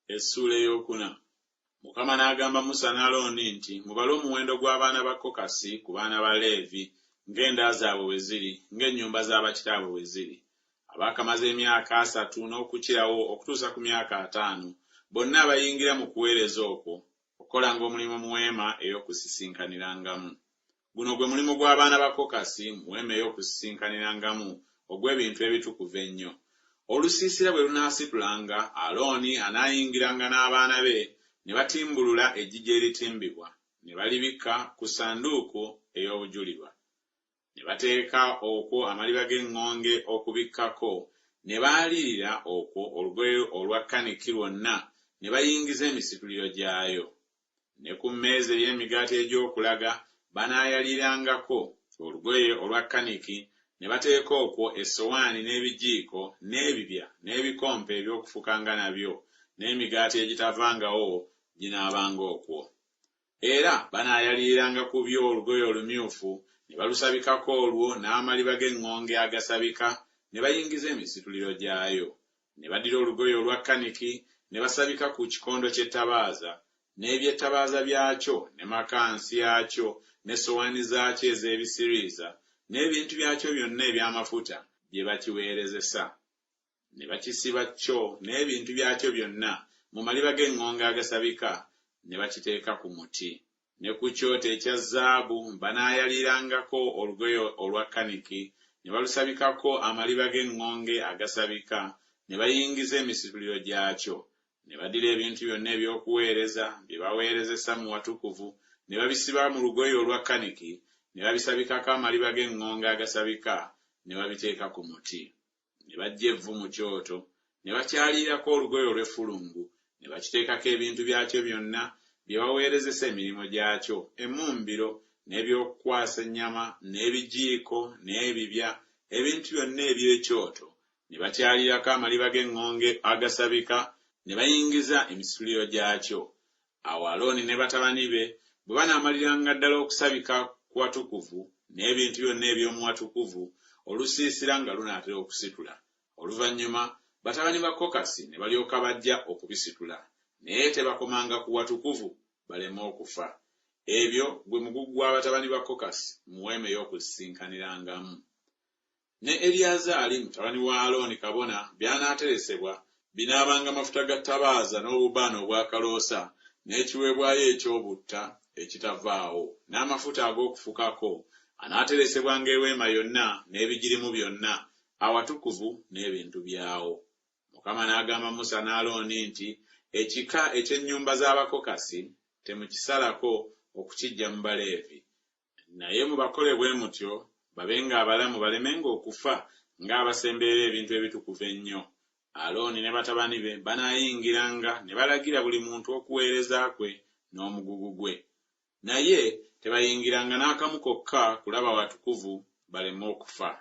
Essula eyokuna. Mukama n'agamba Musa ne Alooni nti mubale omuwendo gw'abaana ba Kokasi ku baana ba Leevi ng'enda zaabwe bwe ziri, ng'ennyumba z'abakitaabwe bwe ziri. Abaakamaze emyaka 3 n'okukirawo okutuusa ku myaka 5, bonna abayingira mu kuweereza okwo okukolanga omulimu mu weema ey'okusisinkanirangamo. Guno gwe mulimu gw'abaana ba Kokasi mu weema ey'okusisinkanirangamo ogw'ebintu ebitukuvu ennyo. Olusiisira bwe lunaasitulanga, Alooni anaayingiranga n'abaana be ne batimbulula eggigi eritimbibwa, ne balibikka ku ssanduuko ey'obujulirwa. Ne bateeka okwo amaliba g'eŋŋonge okubikkako, ne baalirira okwo olugoye olwa kaniki lwonna, ne bayingiza emisituliro gyayo. Ne ku mmeeza ey'emigaati egy'okulaga banaayalirangako olugoye olwa kaniki, ne bateeka okwo essowaani n'ebijiiko n'ebibya n'ebikompe eby'okufukanga nabyo, n'emigaati egitavangawo ginaabanga okwo. Era banaayaliiranga ku byo olugoye olumyufu, ne balusabikako olwo n'amaliba g'eŋŋonge agasabika, ne bayingiza emisituliro gyayo. Ne baddira olugoye olwa kaniki ne basabika ku kikondo ky'ettabaaza, n'ebyettabaaza byakyo, ne makansi yakyo, n'essowaani zaakyo ez'ebisiriiza, n'ebintu byakyo byonna eby'amafuta bye bakiweerezesa. Ne bakisiba kyo n'ebintu byakyo byonna mu maliba g'eŋŋonge agasabika, ne bakiteeka ku muti. Ne ku kyoto ekya zaabu banaayalirangako olugoye olwa kaniki, ne balusabikako amaliba g'eŋŋonge agasabika, ne bayingiza emisituliro gyakyo. Ne baddira ebintu byonna eby'okuweereza bye baweerezesa mu watukuvu, ne babisiba mu lugoye olwa kaniki, ne babisabikako amaliba g'eŋŋonge agasabika, ne babiteeka ku muti. Ne baggya evvu mu kyoto, ne bakyaliirako olugoye olw'effulungu, ne bakiteekako ebintu byakyo byonna bye baweerezesa emirimu gyakyo, emmumbiro, n'ebyokukwasa ennyama, n'ebijiiko, n'ebibya, ebintu byonna eby'ekyoto, ne bakyaliirako amaliba g'eŋŋonge agasabika, ne bayingiza emisituliro gyakyo. Awo Alooni ne batabani be bwe banaamaliranga ddala okusabika ku watukuvu n'ebintu byonna eby'omu watukuvu, olusiisira nga lunaatera okusitula. Oluvannyuma batabani ba Kokasi ne balyoka bajja okubisitula, naye tebakomanga ku watukuvu baleme okufa. Ebyo gwe mugugu gw'abatabani ba Kokasi mu weema ey'okusisinkanirangamo. Ne Eriyazaali mutabani wa Alooni kabona byanaateresebwa binaabanga amafuta ga ttabaaza n'obubaane obwakaloosa, n'ekiweebwayo eky'obutta ekitavaawo, n'amafuta ag'okufukako anaateresebwanga eweema yonna n'ebigirimu byonna, awatukuvu n'ebintu byawo. Mukama n'agamba Musa ne Alooni nti ekika eky'ennyumba z'Abakokasi temukisalako okukiggya mu Baleevi, naye mubakole bwe mutyo babenga abalamu balemenga okufa ng'abasemberera ebintu ebitukuvu ennyo. Alooni ne batabani be banaayingiranga ne balagira buli muntu okuweereza kwe n'omugugu gwe, naye tebayingiranga n'akamu kokka kulaba watukuvu baleme okufa.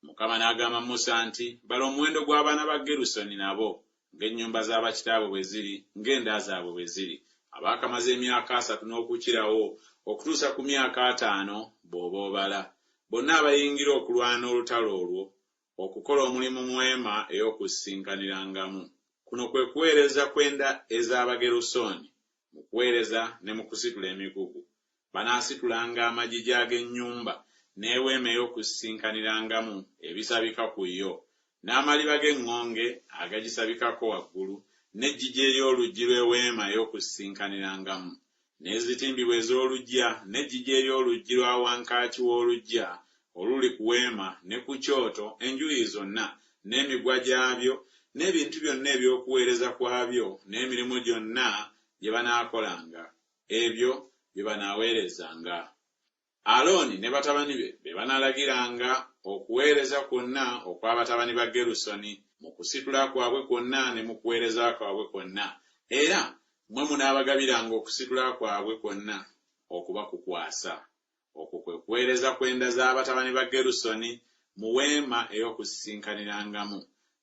Mukama n'agamba Musa nti bala omuwendo gw'abaana ba Gerusoni nabo ng'ennyumba z'abakitaabwe bwe ziri, ng'enda zaabwe bwe ziri, abaakamaze emyaka 3 n'okukirawo okutuusa ku myaka 5 bw'oba obala, bonna abayingira okulwana olutalo olwo okukola omulimu mu weema ey'okusisinkanirangamo. Kuno kwe kuweereza kw'enda ez'Abagerusoni mu kuweereza ne mu kusitula emigugu. Banaasitulanga amagigi ag'ennyumba n'eweema ey'okusisinkanirangamo ebisabika ku yo, n'amaliba g'eŋŋonge agagisabikako waggulu, n'eggigi ery'oluggi lw'eweema ey'okusisinkanirangamo, n'ezitimbibwa ez'oluggya, n'eggigi ery'oluggi lwa wankaaki w'oluggya oluli ku weema ne ku kyoto enjuuyi zonna, n'emigwa gyabyo, n'ebintu byonna eby'okuweereza kwabyo, n'emirimu gyonna gye banaakolanga, ebyo bye banaaweerezanga. Alooni ne batabani be banaalagiranga okuweereza kwonna okw'abatabani ba Gerusoni mu kusitula kwabwe kwonna ne mu kuweereza kwabwe kwonna, era mwe munaabagabiranga okusitula kwabwe kwonna okubakukwasa. Okwo kwe kuweereza kw'enda z'abatabani ba Gerusoni mu weema ey'okusisinkanirangamo,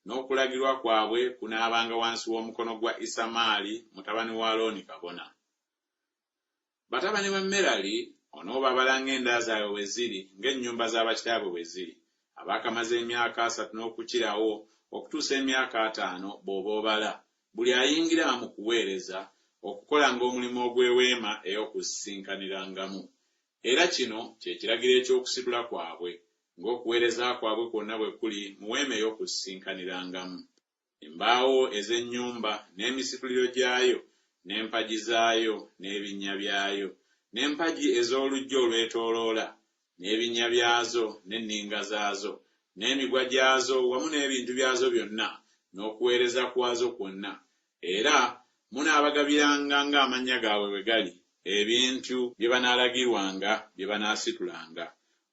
n'okulagirwa kwabwe kunaabanga wansi w'omukono gwa Isamaali mutabani wa Alooni kabona. Batabani ba Merali onoobabalanga enda zaabwe bwe ziri ng'ennyumba z'abakitaabwe bwe ziri, abaakamaze emyaka 3 n'okukirawo okutuusa emyaka 5 bw'oba obala, buli ayingira mu kuweereza okukolanga omulimu ogw'eweema ey'okusinkanirangamu. Era kino kye kiragiro eky'okusitula kwabwe, ng'okuweereza kwabwe kwonna bwe kuli mu weema ey'okusinkanirangamu. Embaawo ez'ennyumba n'emisituliro gyayo, n'empagi zaayo n'ebinnya byayo, n'empagi ez'oluggi olwetooloola, n'ebinnya byazo n'enninga zaazo, n'emigwa gyazo wamu n'ebintu byazo byonna, n'okuweereza kwazo kwonna. Era munaabagabiranga ng'amannya gaabwe bwe gali ebintu bye banaalagirwanga bye banaasitulanga.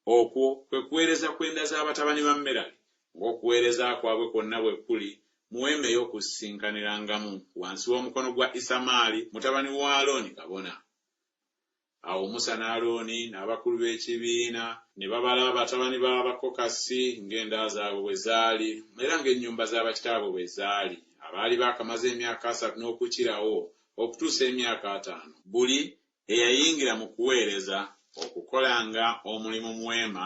Okwo kwe kuweereza kw'enda z'abatabani ba Merali, ng'okuweereza kwabwe kwonna bwe kuli mu weema ey'okusinkanirangamu wansi w'omukono gwa Isamaali mutabani wa Alooni kabona. Awo Musa ne Alooni n'abakulu b'ekibiina ne babala abatabani b'Abakokasi ng'enda zaabwe bwe zaali era ng'ennyumba z'abakitaabwe bwe zaali, abaali baakamaze emyaka 3 n'okukirawo okutuusa emyaka 5, buli eyayingira mu kuweereza okukolanga omulimu mu weema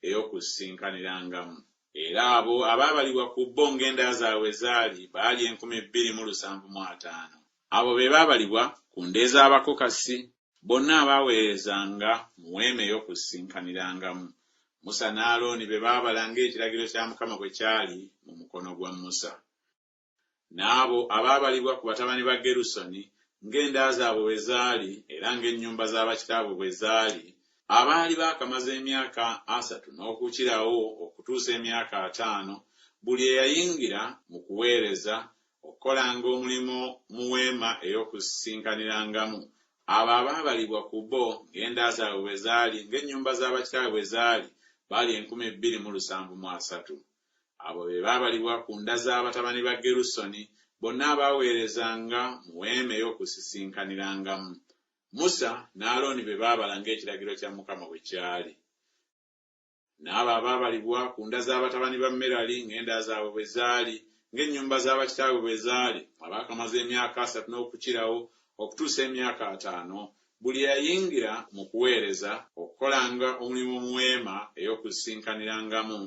ey'okusinkanirangamu. Era abo abaabalibwa ku bo ng'enda zaabwe zaali baali 2,750. Abo be baabalibwa ku nde z'Abakokasi bonna abaaweerezanga mu weema ey'okusinkanirangamu. Musa ne Alooni be baabala ng'ekiragiro kya Mukama bwe kyali mu mukono gwa Musa. N'abo abaabalibwa ku batabani ba Gerusoni ng'enda zaabwe bwe zaali era ng'ennyumba z'abakitaabwe bwe zaali, abaali baakamaze emyaka 3 n'okukirawo okutuusa emyaka 5, buli eyayingira mu kuweereza okukolanga omulimu mu weema ey'okusinkanirangamu. Abo abaabalibwa ku bo ng'enda zaabwe bwe zaali ng'ennyumba z'abakitaabwe bwe zaali baali 2,730. Abo be baabalibwa ku nda z'abatabani ba Gerusoni bonna abaaweerezanga mu weema ey'okusinkanirangamu. Musa ne Alooni be baabala ng'ekiragiro kya Mukama bwe kyali. N'abo abaabalibwa ku nda z'abatabani ba Merali ng'enda zaabwe bwe zaali ng'ennyumba z'abakitaabwe bwe zaali abaakamaze emyaka 3 n'okukirawo okutuusa emyaka 5, buli eyayingira mu kuweereza okukolanga omulimu mu weema ey'okusinkanirangamu.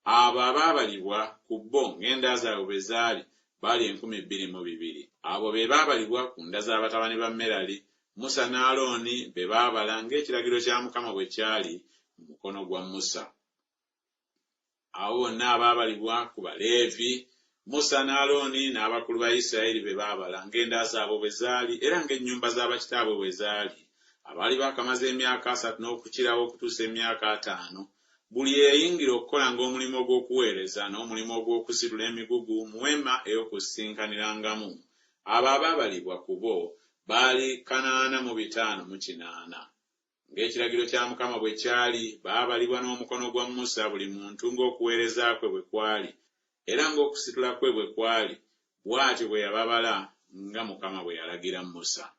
Abo abaabalibwa ku bo ng'enda zaabwe bwe zaali baali 2,200. Abo be baabalibwa ku nda z'abatabani ba Merali, Musa ne Alooni be baabala ng'ekiragiro kya Mukama bwe kyali mu mukono gwa Musa. Awo bonna abaabalibwa ku Baleevi, Musa ne Alooni n'abakulu ba Isirayiri be baabala ng'enda zaabwe bwe zaali era ng'ennyumba z'abakitaabwe bwe zaali, abaali baakamaze emyaka 3 n'okukirawo okutuusa emyaka 5, buli eyayingira okukolanga omulimu ogw'okuweereza n'omulimu ogw'okusitula emigugu mu weema ey'okusinkanirangamu. Abo abaabalibwa ku bo baali 8,580. Ng'ekiragiro kya Mukama bwe kyali, baabalibwa n'omukono gwa Musa buli muntu ng'okuweereza kwe bwe kwali era ng'okusitula kwe bwe kwali, bw'atyo bwe yababala nga Mukama bwe yalagira Musa.